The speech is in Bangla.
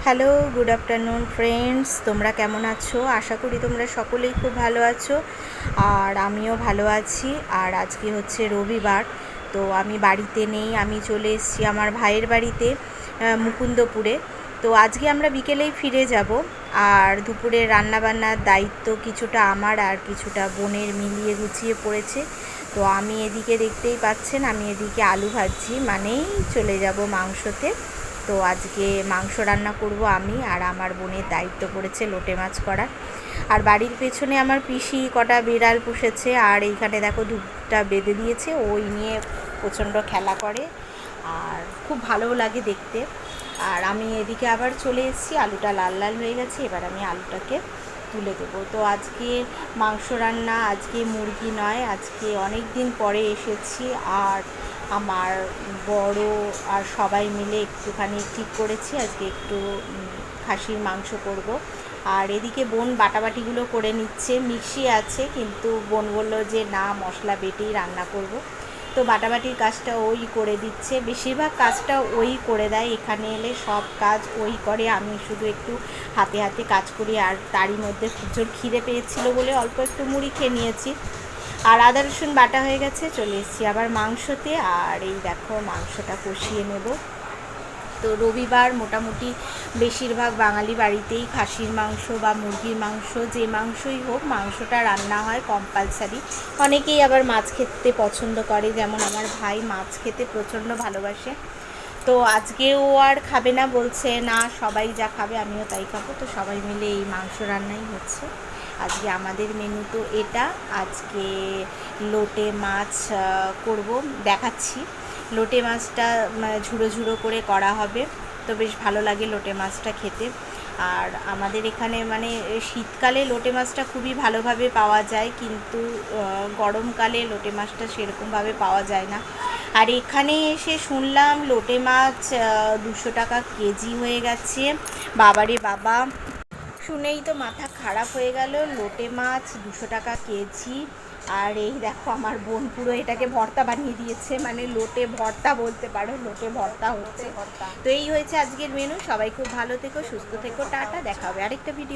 Hello, good afternoon friends. তোমরা কেমন আছো? আশা করি তোমরা সকলেই খুব ভালো আছো, আর আমিও ভালো আছি। আর আজকে হচ্ছে রবিবার, তো আমি বাড়িতে নেই, আমি চলে এসেছি আমার ভাইয়ের বাড়িতে মুকুন্দপুরে। তো আজকে আমরা বিকেলেই ফিরে যাব। আর দুপুরে রান্নাবান্নার দায়িত্ব কিছুটা আমার আর কিছুটা বোনের মিলিয়ে গুছিয়ে পড়েছে। তো আমি এদিকে দেখতেই পাচ্ছেন, আমি এদিকে আলু ভাজছি, মানেই চলে যাব মাংসতে। তো আজকে মাংস রান্না করব আমি, আর আমার বোনের দায়িত্ব পড়েছে লোটে মাছ করার। আর বাড়ির পেছনে আমার পিসি কটা বিড়াল পুষেছে, আর এইখানে দেখো ধূপটা বেঁধে দিয়েছে, ওই নিয়ে প্রচণ্ড খেলা করে আর খুব ভালোও লাগে দেখতে। আর আমি এদিকে আবার চলে এসেছি, আলুটা লাল লাল হয়ে গেছে, এবার আমি আলুটাকে তুলে দেবো। তো আজকে মাংস রান্না, আজকে মুরগি নয়, আজকে অনেক দিন পরে এসেছি। আর আমার বড় আর সবাই মিলে একটুখানি ঠিক করেছি আজকে একটু খাসির মাংস করব। আর এদিকে বোন বাটাবাটিগুলো করে নিচ্ছে, মিক্সি আছে কিন্তু বোন বললো যে না, মশলা বেটেই রান্না করব। তো বাটাবাটির কাজটা ওই করে দিচ্ছে, বেশিরভাগ কাজটা ওই করে দেয়। এখানে এলে সব কাজ ওই করে, আমি শুধু একটু হাতে হাতে কাজ করি। আর তারই মধ্যে জোর খিদে পেয়েছিল বলে অল্প একটু মুড়ি খেয়ে নিয়েছি। আর আদা রসুন বাটা হয়ে গেছে, চলে এসেছি আবার মাংসতে। আর এই দেখো মাংসটা কষিয়ে নেব। তো রবিবার মোটামুটি বেশিরভাগ বাঙালি বাড়িতেই খাসির মাংস বা মুরগির মাংস, যে মাংসই হোক, মাংসটা রান্না হয় কম্পালসারি। অনেকেই আবার মাছ খেতে পছন্দ করে, যেমন আমার ভাই মাছ খেতে প্রচণ্ড ভালোবাসে। তো আজকে ও আর খাবে না, বলছে না সবাই যা খাবে আমিও তাই খাবো। তো সবাই মিলে এই মাংস রান্নাই হচ্ছে আজকে আমাদের মেনু। তো এটা আজকে লোটে মাছ করব, দেখাচ্ছি। লোটে মাছটা ঝুড়ো ঝুড়ো করে করা হবে, তো বেশ ভালো লাগে লোটে মাছটা খেতে। আর আমাদের এখানে মানে শীতকালে লোটে মাছটা খুবই ভালোভাবে পাওয়া যায়, কিন্তু গরমকালে লোটে মাছটা সেরকমভাবে পাওয়া যায় না। আর এখানে এসে শুনলাম লোটে মাছ 200 টাকা কেজি হয়ে গেছে। বাবারে বাবা, শুনেই তো মাথা খারাপ হয়ে গেল। লোটে মাছ 200 টাকা কেজি। আর এই দেখো আমার বোন পুরো এটাকে ভর্তা বানিয়ে দিয়েছে, মানে লোটে ভর্তা বলতে পারো, লোটে ভর্তা হচ্ছে। তো এই হয়েছে আজকের মেনু। সবাই খুব ভালো থেকো, সুস্থ থেকো, টাটা, দেখা হবে আরেকটা ভিডিও।